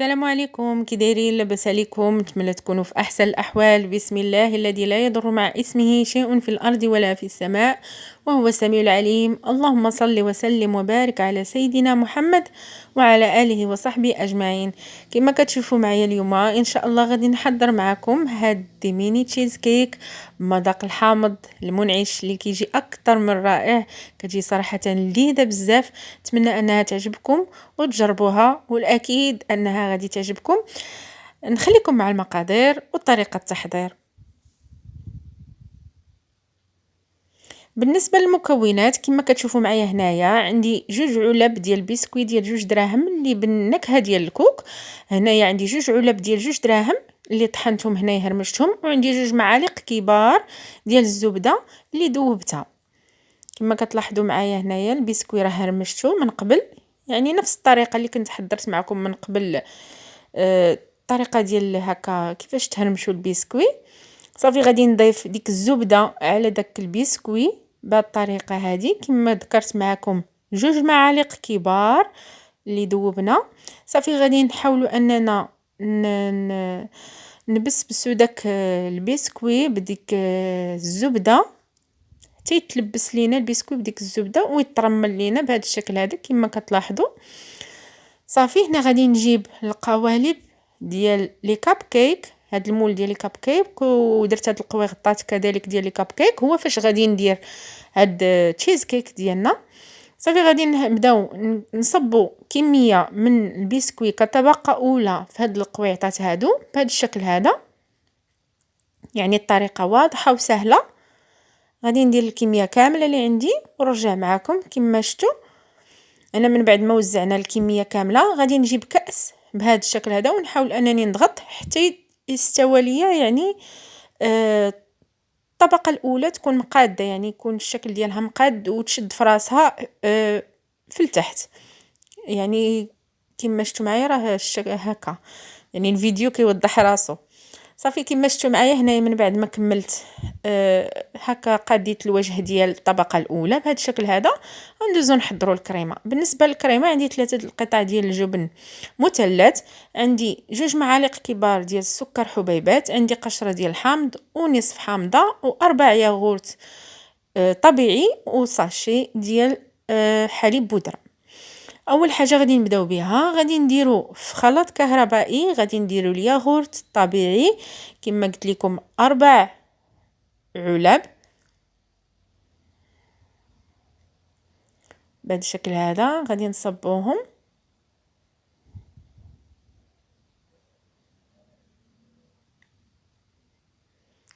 السلام عليكم، كي دايرين؟ لاباس عليكم؟ نتمنى تكونوا في احسن الاحوال. بسم الله الذي لا يضر مع اسمه شيء في الارض ولا في السماء وهو السميع العليم. اللهم صل وسلم وبارك على سيدنا محمد وعلى اله وصحبه اجمعين. كما كتشوفوا معايا اليوم ان شاء الله غادي نحضر معكم هاد ميني تشيز كيك بمذاق الحامض المنعش اللي كيجي اكثر من رائع. كتجي صراحه لذيذه بزاف، نتمنى انها تعجبكم وتجربوها، والاكيد انها غادي تعجبكم. نخليكم مع المقادير وطريقه التحضير. بالنسبه للمكونات كما كتشوفوا معايا هنايا عندي 2 علب ديال البسكويت ديال 2 دراهم اللي بالنكهه ديال الكوك. هنايا عندي 2 علب ديال 2 دراهم اللي طحنتهم هنايا هرمشتهم، وعندي 2 معالق كبار ديال الزبده اللي ذوبتها. كما كتلاحظوا معايا هنايا البسكوي راه هرمشته من قبل، يعني نفس الطريقه اللي كنت حضرت معكم من قبل. الطريقه ديال هكا كيفاش تهرمشوا البسكوي. صافي غادي نضيف ديك الزبده على داك البسكوي بهذه الطريقه هذه كما ذكرت معكم 2 معالق كبار اللي ذوبنا. صافي غادي نحاولوا اننا نبسبسوا داك البسكوي بديك الزبده حتى يتلبس لينا البسكوي بديك الزبده ويترمل لينا بهذا الشكل هذا كما كتلاحظوا. صافي هنا غادي نجيب القوالب ديال لي كاب كيك، هاد المول ديال لي كاب كيك، ودرت هاد القويغطات كذلك ديال لي كاب كيك. هو فاش غادي ندير هاد تشيز كيك ديالنا. صافي غادي نبداو نصبوا كميه من البسكوي كطبقه اولى في هاد القويعطات هادو بهذا الشكل هذا، يعني الطريقه واضحه وسهله. غادي ندير الكميه كامله اللي عندي ونرجع معكم. كما شفتوا انا من بعد ما وزعنا الكميه كامله غادي نجيب كاس بهذا الشكل هذا ونحاول انني نضغط حتى يستوى ليا، يعني الطبقه الاولى تكون مقاده، يعني يكون الشكل ديالها مقاد وتشد في راسها في التحت. يعني كما شفتوا معايا راه الشكل هكا، يعني الفيديو كيوضح راسو. صافي كما شفتوا معايا هنايا من بعد ما كملت هكا قاديت الوجه ديال الطبقه الاولى بهذا الشكل هذا. غندوزو نحضروا الكريمه. بالنسبه للكريمه عندي 3 القطع ديال الجبن مثلث، عندي 2 معالق كبار ديال السكر حبيبات، عندي قشره ديال الحامض ونصف حامضه، و4 ياغورت طبيعي، وساشي ديال حليب بودره. اول حاجه غادي نبداو بها غادي نديرو في خلاط كهربائي، غادي نديرو الياغورت الطبيعي كما قلت لكم 4 علب بهذا الشكل هذا. غادي نصبوهم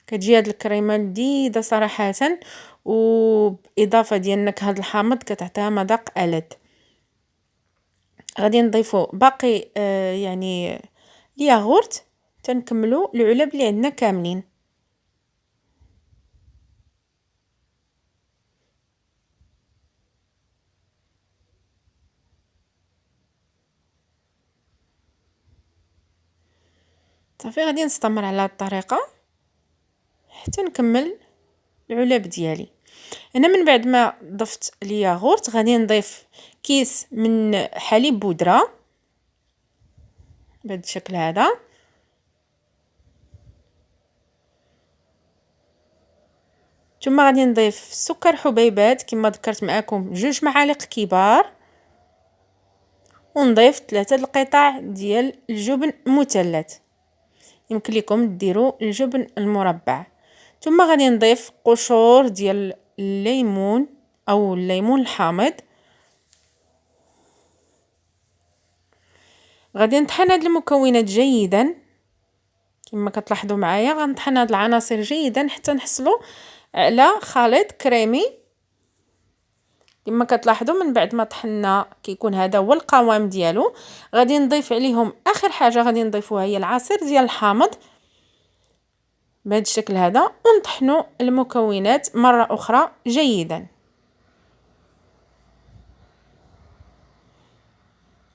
كتجي هاد الكريمه لذيذه صراحه، وباضافه ديال النكهه الحامض كتعطيها مذاق ألذ. غادي نضيفو باقي يعني الياغورت تنكملوا العلب اللي عندنا كاملين. صافي غادي نستمر على هذه الطريقه حتى نكمل العلب ديالي. انا من بعد ما ضفت الياغورت غادي نضيف كيس من حليب بودره بهذا الشكل هذا. ثم غادي نضيف سكر حبيبات كما ذكرت معكم 2 معالق كبار، ونضيف 3 القطع ديال الجبن مثلث، يمكن لكم ديروا الجبن المربع. ثم غادي نضيف قشور ديال الليمون او الليمون الحامض. غادي نطحن هاد المكونات جيدا كما كتلاحظوا معايا. غنطحن هاد العناصر جيدا حتى نحصلوا على خليط كريمي. كما كتلاحظوا من بعد ما طحنا كيكون هذا هو القوام ديالو. غادي نضيف عليهم اخر حاجه غادي نضيفوها هي العصير ديال الحامض بهذا الشكل هذا، ونطحنوا المكونات مره اخرى جيدا.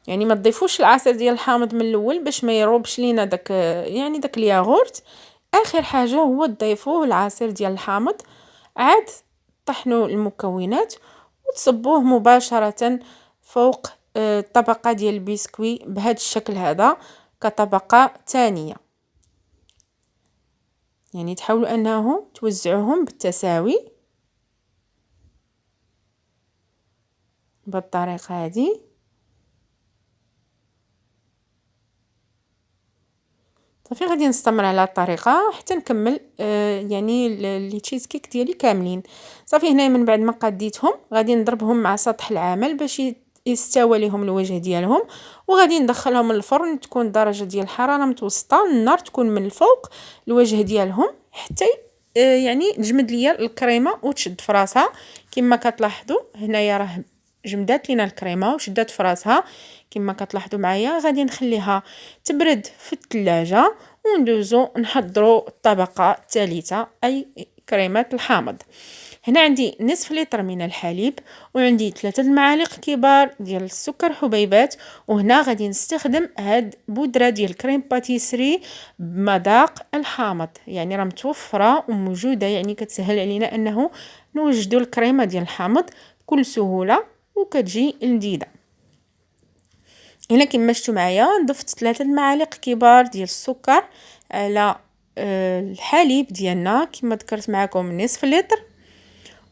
يعني ما تضيفوش العصير ديال الحامض من الاول باش ما يروبش لينا داك يعني داك الياغورت. اخر حاجه هو تضيفوه العصير ديال الحامض، عاد طحنوا المكونات وتصبوه مباشره فوق الطبقه ديال البسكوي بهذا الشكل هذا. كطبقة ثانية، يعني تحاولوا انه توزعوهم بالتساوي بالطريقة هذه. صافي غادي نستمر على الطريقه حتى نكمل يعني لي تشيز كيك ديالي كاملين. صافي هنا من بعد ما قديتهم غادي نضربهم مع سطح العمل باش يستوى ليهم الوجه ديالهم، وغادي ندخلهم للفرن تكون درجه ديال الحراره متوسطه، النار تكون من الفوق الوجه ديالهم حتى يعني تجمد ليا الكريمه وتشد في راسها. كما كتلاحظوا هنايا راه جمدات لينا الكريمه وشدات في راسها كما كتلاحظوا معايا. غادي نخليها تبرد في الثلاجه وندوزو نحضروا الطبقه الثالثه اي كريمه الحامض. هنا عندي نصف لتر من الحليب وعندي 3 المعالق كبار ديال السكر حبيبات، وهنا غادي نستخدم هاد بودره ديال كريم باتيسري بمذاق الحامض، يعني راه متوفره وموجوده، يعني كتسهل علينا انه نوجدوا الكريمه ديال الحامض بكل سهوله وكتجي لذيذه. هنا كما شفتوا معايا ضفت 3 المعالق كبار ديال السكر على الحليب ديالنا كما ذكرت معكم نصف لتر،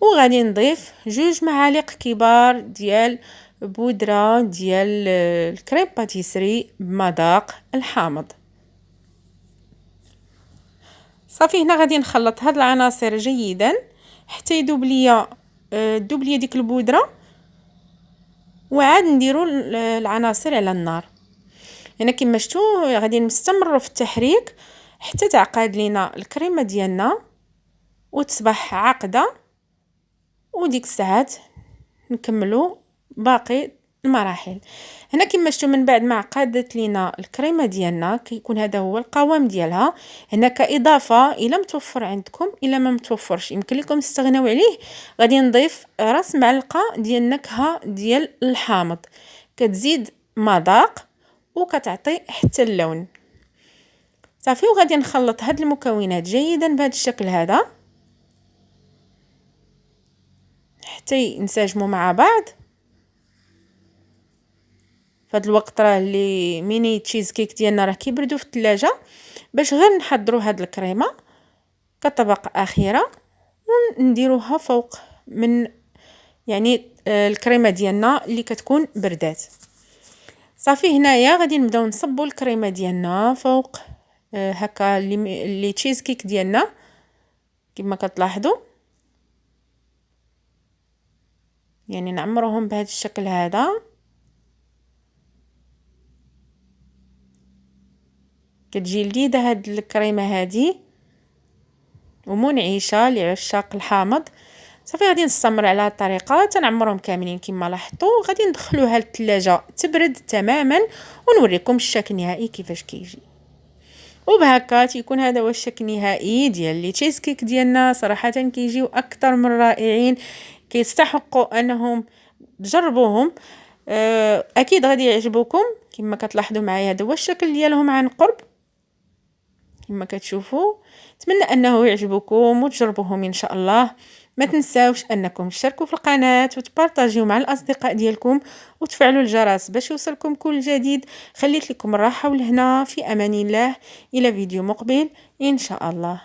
وغادي نضيف 2 معالق كبار ديال بودره ديال الكريم باتيسري بمذاق الحامض. صافي هنا غادي نخلط هاد العناصر جيدا حتى يذوب ليا ديك البودره، وعاد نديروا العناصر على النار. هنا كما شفتوا غادي نستمروا في التحريك حتى تعقد لينا الكريمه ديالنا وتصبح عاقده، وديك الساعات نكملوا باقي المراحل. هنا كما شفتوا من بعد ما عقدت لينا الكريمه ديالنا كيكون هذا هو القوام ديالها. هنا كاضافه الى متوفر عندكم، الى ما متوفرش يمكن لكم تستغناو عليه، غادي نضيف راس معلقه ديال النكهه ديال الحامض كتزيد مذاق وكتعطي حتى اللون. صافي وغادي نخلط هاد المكونات جيدا بهذا الشكل هذا حتى ينسجموا مع بعض. فهاد الوقت راه لي ميني تشيز كيك ديالنا راه كيبردوا في الثلاجه باش غير نحضروا هاد الكريمه كطبقه اخيره ونديروها فوق من يعني الكريمه ديالنا اللي كتكون بردات. صافي هنايا غادي نبداو نصبوا الكريمه ديالنا فوق هكا لي تشيز كيك ديالنا كما كتلاحظوا، يعني نعمروهم بهذا الشكل هذا. كتجي لذيذه هاد الكريمه هذه ومنعشه لعشاق الحامض. صافي غادي نستمر على هذه الطريقه تنعمرهم كاملين كما لاحظتوا، غادي ندخلوها للثلاجه تبرد تماما ونوريكم الشكل النهائي كيفاش كيجي. وبهكا تيكون هذا هو الشكل النهائي ديال لي تشيز كيك ديالنا. صراحه كيجيو اكثر من رائعين، كيستحقوا انهم تجربوهم. اكيد غادي يعجبوكم. كما كتلاحظوا معايا هذا هو الشكل ديالهم عن قرب كما كتشوفوا. نتمنى انه يعجبكم وتجربوهم ان شاء الله. ما تنساوش انكم تشتركوا في القناه وتبارطاجيو مع الاصدقاء ديالكم وتفعلوا الجرس باش يوصلكم كل جديد. خليت لكم الراحه والهنا في امان الله، الى فيديو مقبل ان شاء الله.